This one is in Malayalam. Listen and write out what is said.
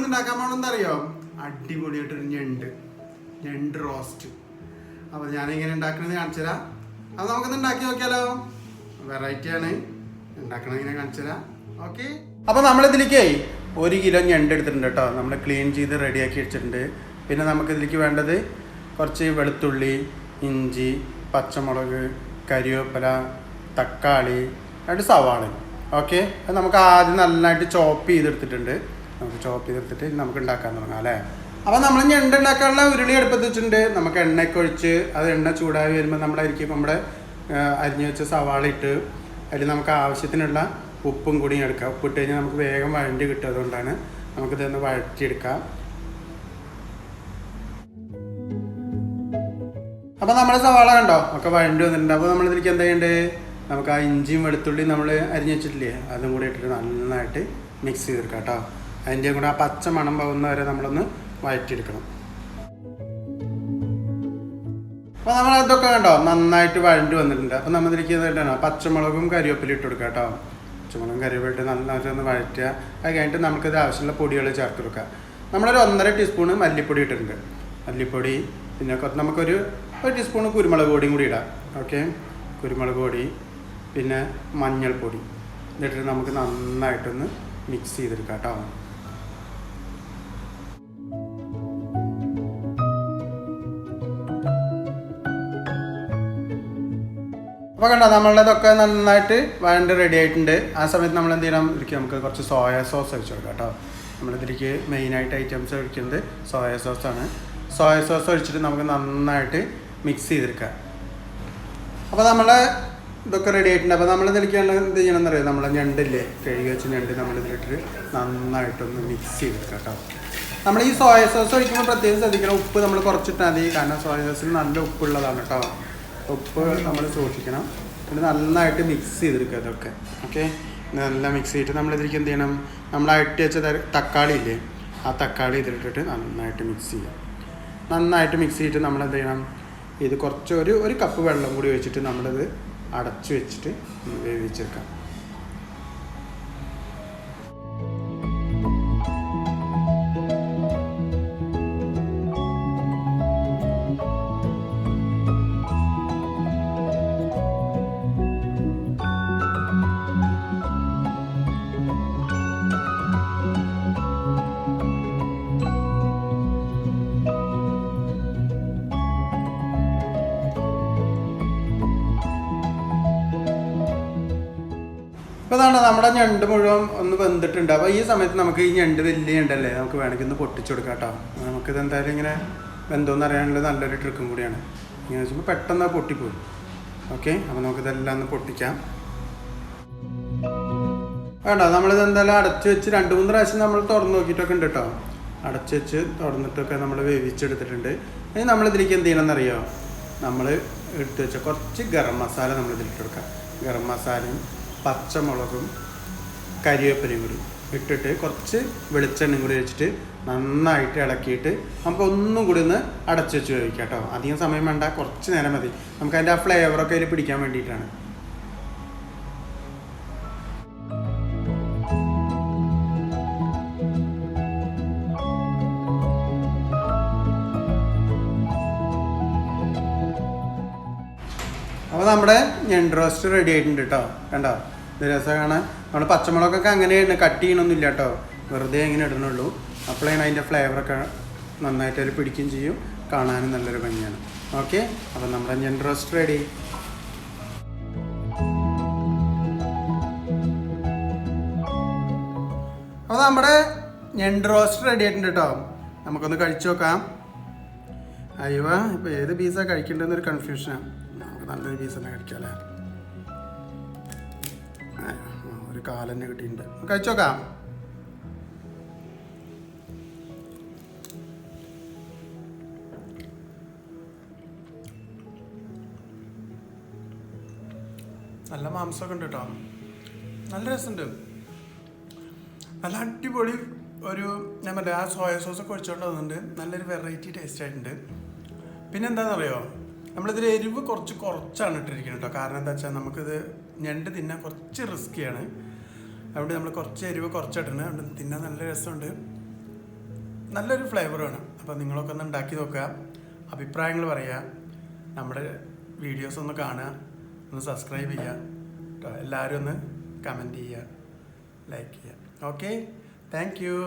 നമ്മളിന്ന് ഉണ്ടാക്കാൻ പോകണമെന്ന് അറിയോ? അടിപൊളിയായിട്ടൊരു ഞണ്ട് റോസ്റ്റ്. അപ്പോൾ ഞാനിങ്ങനെ ഉണ്ടാക്കണമെന്ന് കാണിച്ചു തരാം. അപ്പോൾ നമുക്കൊന്ന് ഉണ്ടാക്കി നോക്കിയാലോ? വെറൈറ്റിയാണ്, ഉണ്ടാക്കണത് ഇങ്ങനെ കാണിച്ചു തരാം. ഓക്കെ. അപ്പോൾ നമ്മളിതിലേക്ക് 1 കിലോ ഞണ്ട് എടുത്തിട്ടുണ്ട് കേട്ടോ. നമ്മൾ ക്ലീൻ ചെയ്ത് റെഡിയാക്കി വെച്ചിട്ടുണ്ട്. പിന്നെ നമുക്കിതിലേക്ക് വേണ്ടത് കുറച്ച് വെളുത്തുള്ളി, ഇഞ്ചി, പച്ചമുളക്, കരിവേപ്പില, തക്കാളി, 2 സവാള. ഓക്കെ. അത് നമുക്ക് ആദ്യം നന്നായിട്ട് ചോപ്പ് ചെയ്തെടുത്തിട്ടുണ്ട്. നമുക്ക് ചോപ്പ് ചെയ്തെടുത്തിട്ട് നമുക്ക് ഉണ്ടാക്കാൻ തുടങ്ങാം അല്ലേ? അപ്പോൾ നമ്മൾ ഞണ്ട് ഉണ്ടാക്കാനുള്ള ഉരുളി അടുപ്പത്ത് വെച്ചിട്ടുണ്ട്. നമുക്ക് എണ്ണയൊക്കെ ഒഴിച്ച് അത് എണ്ണ ചൂടായി വരുമ്പോൾ നമ്മുടെ അരിഞ്ഞു വെച്ച സവാള ഇട്ട് അതിൽ നമുക്ക് ആവശ്യത്തിനുള്ള ഉപ്പും കൂടി എടുക്കാം. ഉപ്പിട്ട് കഴിഞ്ഞാൽ നമുക്ക് വേഗം വഴണ്ടി കിട്ടും. അതുകൊണ്ടാണ് നമുക്കിതൊന്ന് വഴറ്റിയെടുക്കാം. അപ്പോൾ നമ്മുടെ സവാള കണ്ടോ ഒക്കെ വഴണ്ടി വന്നിട്ടുണ്ട്. അപ്പോൾ നമ്മളിതിലേക്ക് എന്താ ചെയ്യേണ്ടത്? നമുക്ക് ആ ഇഞ്ചിയും വെളുത്തുള്ളിയും നമ്മൾ അരിഞ്ഞു വെച്ചിട്ടില്ലേ, അതും കൂടി ഇട്ടിട്ട് നന്നായിട്ട് മിക്സ് ചെയ്തെടുക്കാം കേട്ടോ. അതിൻ്റെ കൂടെ ആ പച്ച മണം പോകുന്ന വരെ നമ്മളൊന്ന് വഴറ്റിയെടുക്കണം. അപ്പോൾ നമ്മൾ അതൊക്കെ കണ്ടോ നന്നായിട്ട് വഴണ്ടി വന്നിട്ടുണ്ട്. അപ്പോൾ നമ്മളിതിലേക്ക് എന്താ പച്ചമുളകും കരിവേപ്പിലും ഇട്ട് കൊടുക്കുക കേട്ടോ. പച്ചമുളകും കരിവേപ്പിലിട്ട് നന്നായിട്ട് ഒന്ന് വഴറ്റുക. അത് കഴിഞ്ഞിട്ട് നമുക്കിത് ആവശ്യമുള്ള പൊടികൾ ചേർത്ത് കൊടുക്കുക. നമ്മളൊരു 1.5 ടീസ്പൂണ് മല്ലിപ്പൊടി ഇട്ടിട്ടുണ്ട്. മല്ലിപ്പൊടി, പിന്നെ നമുക്കൊരു 1 ടീസ്പൂണ് കുരുമുളക് പൊടിയും കൂടി ഇടാം. ഓക്കെ. കുരുമുളക് പൊടി, പിന്നെ മഞ്ഞൾപ്പൊടി എന്നിട്ട് നമുക്ക് നന്നായിട്ടൊന്ന് മിക്സ് ചെയ്തെടുക്കാം കേട്ടോ. അപ്പോൾ കണ്ടോ നമ്മളുടെതൊക്കെ നന്നായിട്ട് വഴണ്ട് റെഡി ആയിട്ടുണ്ട്. ആ സമയത്ത് നമ്മൾ എന്ത് ചെയ്യണം? ഇതിലേക്ക് നമുക്ക് കുറച്ച് സോയ സോസ് ഒഴിച്ച് കൊടുക്കാം കേട്ടോ. നമ്മളിതിലേക്ക് മെയിനായിട്ട് ഐറ്റംസ് ഒഴിക്കുന്നത് സോയ സോസാണ്. സോയ സോസ് ഒഴിച്ചിട്ട് നമുക്ക് നന്നായിട്ട് മിക്സ് ചെയ്തെടുക്കാം. അപ്പോൾ നമ്മളെ ഇതൊക്കെ റെഡി ആയിട്ടുണ്ട്. അപ്പോൾ നമ്മളിതിലേക്കാണ് എന്ത് ചെയ്യണമെന്ന് അറിയാം? നമ്മളെ ഞണ്ടില്ലേ, കഴുകി വെച്ച് ഞണ്ട് നമ്മളിതിലിട്ട് നന്നായിട്ടൊന്ന് മിക്സ് ചെയ്തെടുക്കാം കേട്ടോ. നമ്മൾ ഈ സോയ സോസ് ഒഴിക്കുമ്പോൾ പ്രത്യേകം ശ്രദ്ധിക്കണം, ഉപ്പ് നമ്മൾ കുറച്ചിട്ടാൽ മതി. കാരണം സോയ സോസിൽ നല്ല ഉപ്പുള്ളതാണ് കേട്ടോ. ഉപ്പ് നമ്മൾ സൂക്ഷിക്കണം. പിന്നെ നന്നായിട്ട് മിക്സ് ചെയ്തെടുക്കുക ഇതൊക്കെ. ഓക്കെ. നല്ല മിക്സ് ചെയ്തിട്ട് നമ്മളിതിലേക്ക് എന്ത് ചെയ്യണം? നമ്മൾ അട്ടി വെച്ച തക്കാളി ഇല്ലേ, ആ തക്കാളി ഇതിലിട്ടിട്ട് നന്നായിട്ട് മിക്സ് ചെയ്യാം. നന്നായിട്ട് മിക്സ് ചെയ്തിട്ട് നമ്മൾ എന്ത് ചെയ്യണം? ഇത് കുറച്ച് ഒരു കപ്പ് വെള്ളം കൂടി ഒഴിച്ചിട്ട് നമ്മളിത് അടച്ചു വെച്ചിട്ട് വേവിച്ചെടുക്കാം. അപ്പോൾ അതാണ് നമ്മുടെ ഞണ്ട് മുഴുവൻ ഒന്ന് വെന്തിട്ടുണ്ട്. അപ്പോൾ ഈ സമയത്ത് നമുക്ക് ഈ ഞണ്ട് വലിയ ഞണ്ടല്ലേ, നമുക്ക് വേണമെങ്കിൽ ഒന്ന് പൊട്ടിച്ചു കൊടുക്കാം കേട്ടോ. നമുക്കിത് എന്തായാലും ഇങ്ങനെ വെന്തോന്ന് അറിയാനുള്ള നല്ലൊരു ട്രിക്കും കൂടിയാണ്. ഇങ്ങനെ വെച്ചുമ്പോൾ പെട്ടെന്ന് പൊട്ടിപ്പോയി. ഓക്കെ. അപ്പോൾ നമുക്കിതെല്ലാം ഒന്ന് പൊട്ടിക്കാം. വേണ്ട, നമ്മളിത് എന്തായാലും അടച്ചു വെച്ച് 2-3 പ്രാവശ്യം നമ്മൾ തുറന്ന് നോക്കിയിട്ടൊക്കെ ഉണ്ട് കേട്ടോ. അടച്ചു വെച്ച് തുറന്നിട്ടൊക്കെ നമ്മൾ വേവിച്ചെടുത്തിട്ടുണ്ട്. ഇനി നമ്മളിതിലേക്ക് എന്ത് ചെയ്യണമെന്നറിയോ? നമ്മൾ എടുത്ത് വെച്ച കുറച്ച് ഗരം മസാല നമ്മളിതിലിട്ട് കൊടുക്കാം. ഗരം മസാലയും പച്ചമുളകും കരിവേപ്പിലയും കൂടി ഇട്ടിട്ട് കുറച്ച് വെളിച്ചെണ്ണയും കൂടി വെച്ചിട്ട് നന്നായിട്ട് ഇളക്കിയിട്ട് നമുക്ക് ഒന്നും കൂടി ഒന്ന് അടച്ചു വെച്ച് വേവിക്കാം കേട്ടോ. അധികം സമയം വേണ്ട, കുറച്ച് നേരം മതി. നമുക്ക് അതിൻ്റെ ആ ഫ്ലേവറൊക്കെ അതിൽ പിടിക്കാൻ വേണ്ടിയിട്ടാണ്. അപ്പോൾ നമ്മുടെ ഞണ്ട് റോസ്റ്റ് റെഡി ആയിട്ടുണ്ട് കേട്ടോ. കണ്ടോ ഇത് രസം കാണാൻ. നമ്മൾ പച്ചമുളകൊക്കെ അങ്ങനെയാണ്, കട്ട് ചെയ്യണമൊന്നുമില്ല കേട്ടോ. വെറുതെ ഇങ്ങനെ ഇടണുള്ളൂ. അപ്പോഴാണ് അതിൻ്റെ ഫ്ലേവറൊക്കെ നന്നായിട്ട് അതിൽ പിടിക്കുകയും ചെയ്യും, കാണാനും നല്ലൊരു ഭംഗിയാണ്. ഓക്കെ. അപ്പോൾ നമ്മുടെ ഞണ്ട് റോസ്റ്റ് റെഡി. അപ്പോൾ നമ്മുടെ ഞണ്ട് റോസ്റ്റ് റെഡി ആയിട്ടുണ്ട് കേട്ടോ. നമുക്കൊന്ന് കഴിച്ചു നോക്കാം. അയ്യോ, ഇപ്പോൾ ഏത് പീസാണ് കഴിക്കേണ്ടതെന്നൊരു കൺഫ്യൂഷനാണ്. നമുക്ക് നല്ലൊരു പീസ് തന്നെ കഴിക്കാം അല്ലേ? ഒരു കാലന്നെ കിട്ടിയിട്ടുണ്ട്. കഴിച്ചു നോക്കാം. നല്ല മാംസമൊക്കെ ഉണ്ട് കേട്ടോ. നല്ല രസമുണ്ട്. നല്ല അടിപൊളി ഒരു ഞാൻ പറയാം, ആ സോയ സോസൊക്കെ ഒഴിച്ചുകൊണ്ട് വന്നിട്ടുണ്ട്. നല്ലൊരു വെറൈറ്റി ടേസ്റ്റ് ആയിട്ടുണ്ട്. പിന്നെ എന്താണെന്നറിയോ, നമ്മളിതിൽ എരിവ് കുറച്ചാണ് ഇട്ടിരിക്കുന്നത് കേട്ടോ. കാരണം എന്താ വെച്ചാൽ നമുക്കിത് ഞണ്ട് തിന്നാൻ കുറച്ച് റിസ്ക്കിയാണ്. അതുകൊണ്ട് നമ്മൾ കുറച്ച് എരിവ് കുറച്ചിട്ടുണ്ട്. അതുകൊണ്ട് തിന്നാൻ നല്ല രസമുണ്ട്. നല്ലൊരു ഫ്ലേവറാണ്. അപ്പോൾ നിങ്ങളൊക്കെ ഒന്ന് ഉണ്ടാക്കി നോക്കുക, അഭിപ്രായങ്ങൾ പറയുക, നമ്മുടെ വീഡിയോസ് ഒന്ന് കാണുക, ഒന്ന് സബ്സ്ക്രൈബ് ചെയ്യുക കേട്ടോ. എല്ലാവരും ഒന്ന് കമൻറ്റ് ചെയ്യുക, ലൈക്ക് ചെയ്യുക. Okay, thank you.